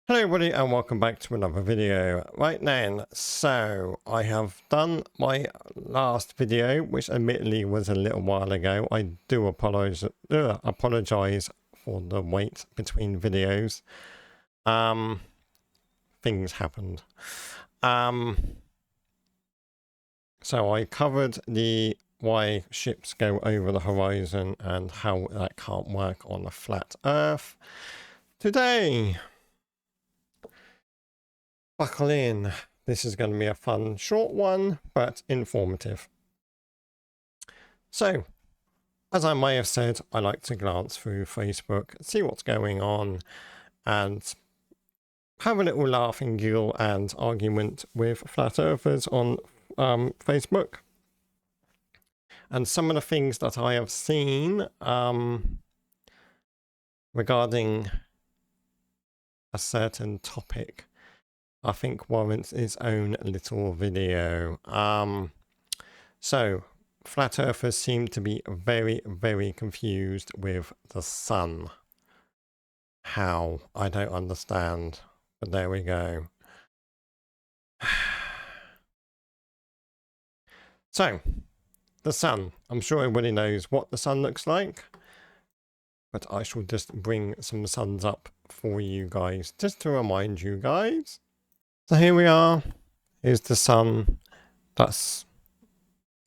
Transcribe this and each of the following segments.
Hello everybody and welcome back to another video. Right then, so I have done my last video, which admittedly was a little while ago. I do apologize for the wait between videos. Things happened. So I covered the why ships go over the horizon and how that can't work on a flat Earth. Today, buckle in. This is going to be a fun, short one, but informative. So, as I may have said, I like to glance through Facebook, see what's going on, and have a little laugh and giggle and argument with flat earthers on Facebook. And some of the things that I have seen regarding a certain topic, I think warrants its own little video. So, flat earthers seem to be very, very confused with the sun. How? I don't understand. But there we go. So, the sun. I'm sure everybody knows what the sun looks like. But I shall just bring some suns up for you guys, just to remind you guys. So here we are. Here's the sun. That's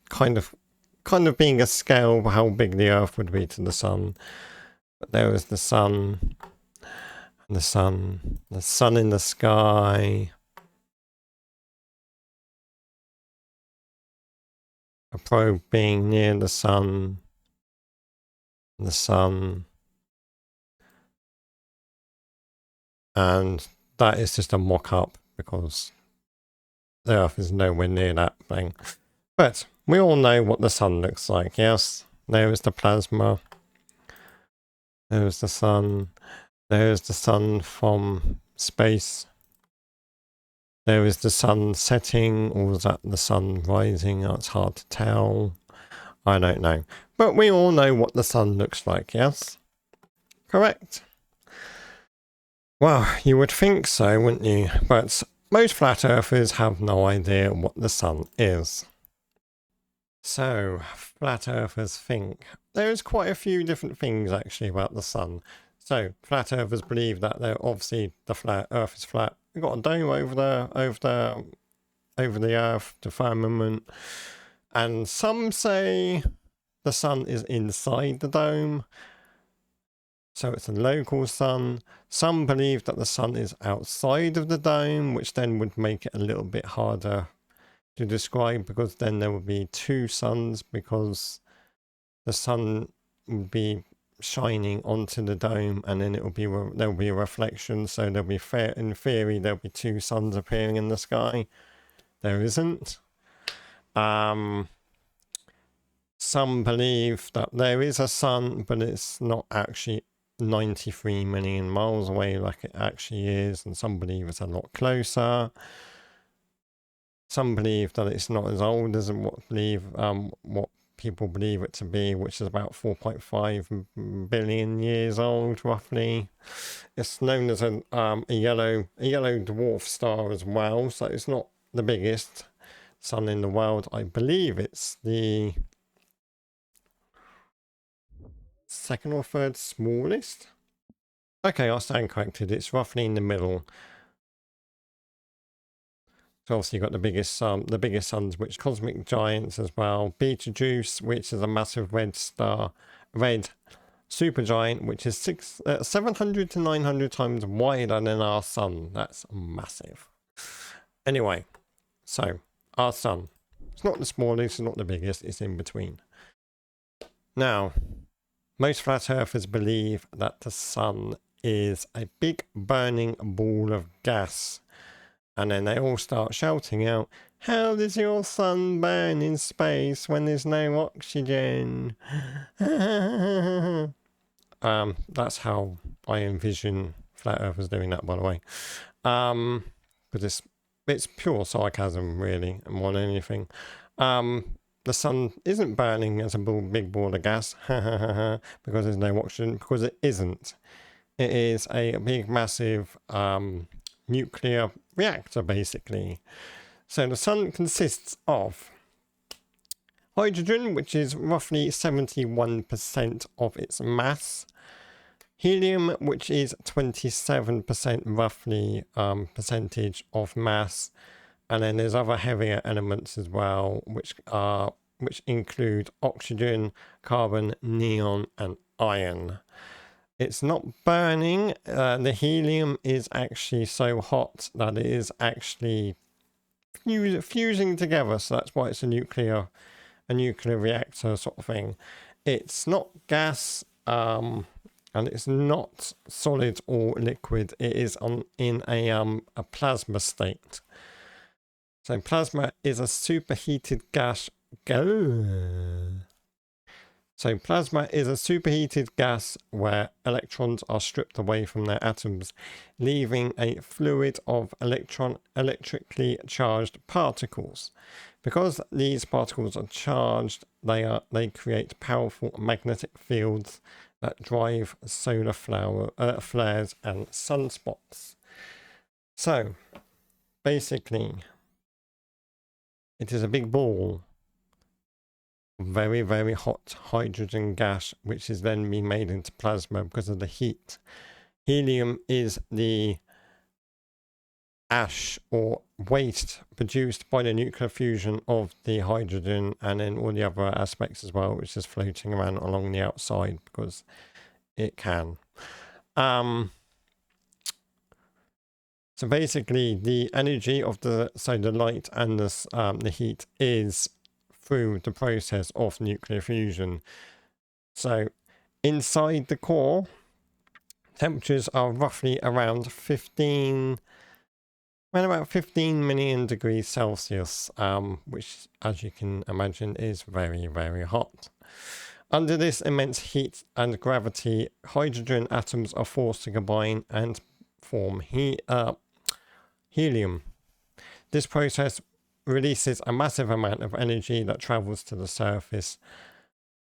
kind of being a scale of how big the Earth would be to the sun. But there is the sun. And the sun in the sky. A probe being near the sun. The sun. And that is just a mock-up because the Earth is nowhere near that thing. But we all know what the sun looks like, yes? There is the plasma. There is the sun. There is the sun from space. There is the sun setting, or is that the sun rising? Oh, it's hard to tell. I don't know. But we all know what the sun looks like, yes? Correct. Well, you would think so, wouldn't you? But most flat earthers have no idea what the sun is. So, flat earthers think. There's quite a few different things actually about the sun. So, flat earthers believe that they're obviously the Earth is flat. We've got a dome over the Earth, the firmament, and some say the sun is inside the dome. So it's a local sun. Some believe that the sun is outside of the dome, which then would make it a little bit harder to describe because then there would be two suns because the sun would be shining onto the dome and then there'll be a reflection, so there'll be in theory there'll be two suns appearing in the sky. There isn't. Some believe that there is a sun, but it's not actually 93 million miles away like it actually is, and some believe it's a lot closer. Some believe that it's not as old as what people believe it to be, which is about 4.5 billion years old, roughly. It's known as a yellow dwarf star as well, so it's not the biggest sun in the world. I believe it's the second or third smallest. Okay, I'll stand corrected. It's roughly in the middle. So obviously you've got the biggest suns, which cosmic giants as well. Betelgeuse, which is a massive red supergiant, which is 700 to 900 times wider than our sun. That's massive. Anyway, so our sun. It's not the smallest, it's not the biggest, it's in between. Now, most flat earthers believe that the sun is a big burning ball of gas. And then they all start shouting out, "How does your sun burn in space when there's no oxygen?" That's how I envision flat earthers doing that, by the way. Because it's pure sarcasm, really, more than anything. The sun isn't burning as a big ball of gas, because there's no oxygen, because it isn't. It is a big, massive nuclear reactor, basically. So the sun consists of hydrogen, which is roughly 71% of its mass. Helium, which is 27% roughly percentage of mass. And then there's other heavier elements as well, which include oxygen, carbon, neon, and iron. It's not burning. The helium is actually so hot that it is actually fusing together. So that's why it's a nuclear reactor sort of thing. It's not gas, and it's not solid or liquid. It is in a plasma state. So plasma is a superheated gas. So plasma is a superheated gas where electrons are stripped away from their atoms, leaving a fluid of electrically charged particles. Because these particles are charged, they create powerful magnetic fields that drive solar flares and sunspots. So basically, it is a big ball, very, very hot hydrogen gas, which is then being made into plasma because of the heat. Helium is the ash or waste produced by the nuclear fusion of the hydrogen, and then all the other aspects as well, which is floating around along the outside because it can. So basically, the energy of the light and the heat is through the process of nuclear fusion. So inside the core, temperatures are roughly around about 15 million degrees Celsius, which, as you can imagine, is very, very hot. Under this immense heat and gravity, hydrogen atoms are forced to combine and form helium. This process releases a massive amount of energy that travels to the surface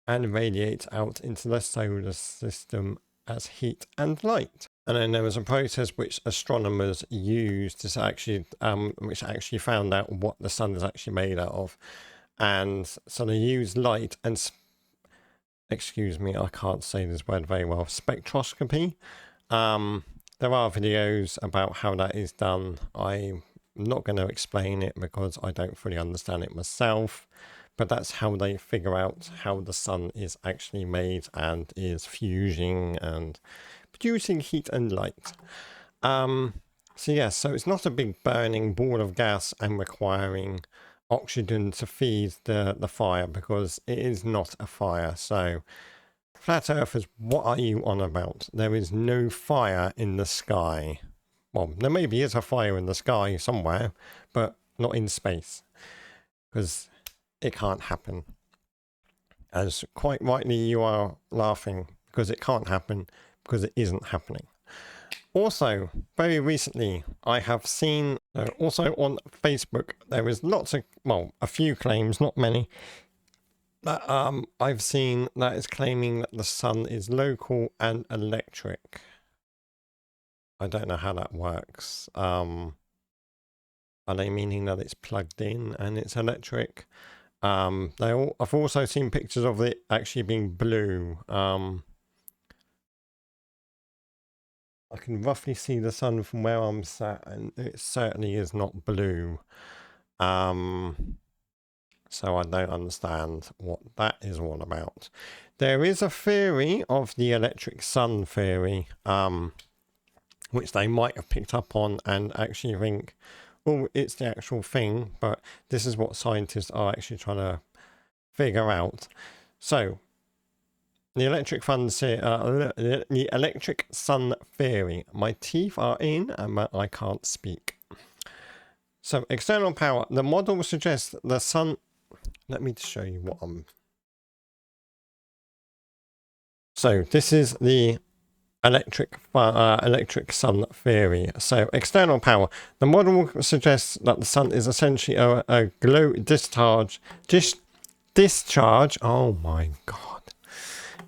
and radiates out into the solar system as heat and light. And then there was a process which astronomers used to actually, which actually found out what the sun is actually made out of. And so they use light and, excuse me, I can't say this word very well, spectroscopy. There are videos about how that is done. I'm not going to explain it because I don't fully understand it myself, but that's how they figure out how the sun is actually made and is fusing and producing heat and light. So yes, so it's not a big burning ball of gas and requiring oxygen to feed the fire, because it is not a fire. So flat earthers, what are you on about? There is no fire in the sky. Well, there maybe is a fire in the sky somewhere, but not in space, because it can't happen. As quite rightly you are laughing, because it can't happen, because it isn't happening. Also, very recently, I have seen, also on Facebook, there is lots of, well, a few claims, not many, that I've seen that is claiming that the sun is local and electric. I don't know how that works. Are they meaning that it's plugged in and it's electric? I've also seen pictures of it actually being blue. I can roughly see the sun from where I'm sat, and it certainly is not blue. So I don't understand what that is all about. There is a theory of the electric sun theory, which they might have picked up on and actually think, oh, it's the actual thing, but this is what scientists are actually trying to figure out. So, the electric sun theory. My teeth are in and I can't speak. So, external power. The model suggests the sun. Let me show you what I'm. So, this is the electric sun theory. So, external power. The model suggests that the sun is essentially a glow discharge. Oh my god.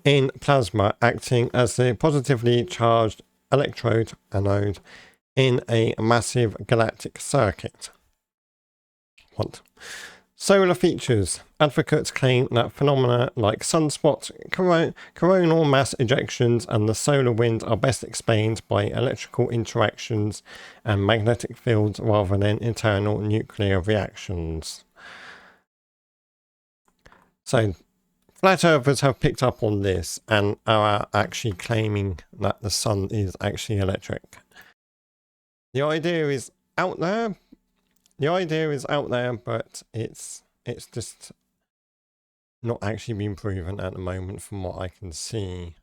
in plasma acting as the positively charged electrode anode in a massive galactic circuit. What? Solar features. Advocates claim that phenomena like sunspots, coronal mass ejections, and the solar wind are best explained by electrical interactions and magnetic fields rather than internal nuclear reactions. So, flat earthers have picked up on this and are actually claiming that the sun is actually electric. The idea is out there. But it's just not actually been proven at the moment from what I can see.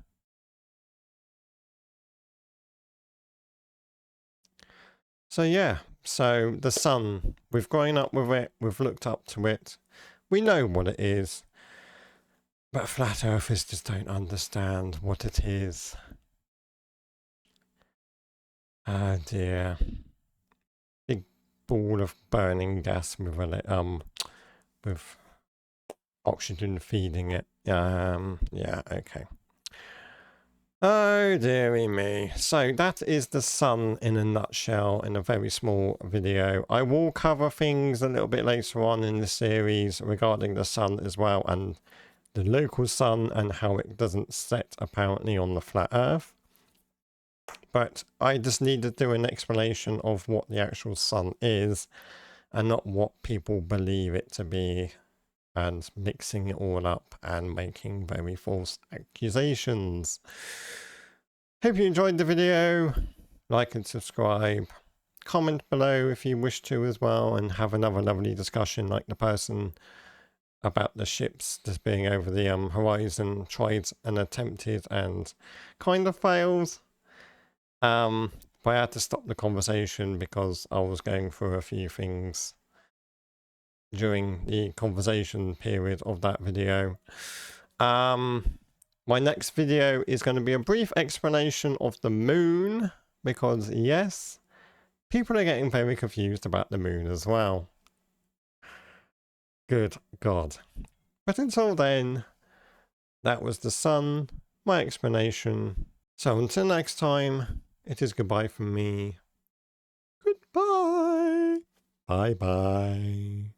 So yeah, so the sun, we've grown up with it, we've looked up to it, we know what it is, but flat earthers just don't understand what it is. Oh dear. Big ball of burning gas with oxygen feeding it. Yeah, okay. Oh dearie me. So that is the sun in a nutshell in a very small video. I will cover things a little bit later on in the series regarding the sun as well, and the local sun and how it doesn't set apparently on the flat earth. But I just need to do an explanation of what the actual sun is and not what people believe it to be, and mixing it all up and making very false accusations. Hope you enjoyed the video. Like and subscribe. Comment below if you wish to as well, and have another lovely discussion like the person about the ships just being over the horizon, tried and attempted and kind of fails. But I had to stop the conversation because I was going through a few things during the conversation period of that video. My next video is going to be a brief explanation of the moon, because yes, people are getting very confused about the moon as well. Good God. But until then, that was the sun, my explanation. So until next time, it is goodbye from me. Goodbye. Bye bye.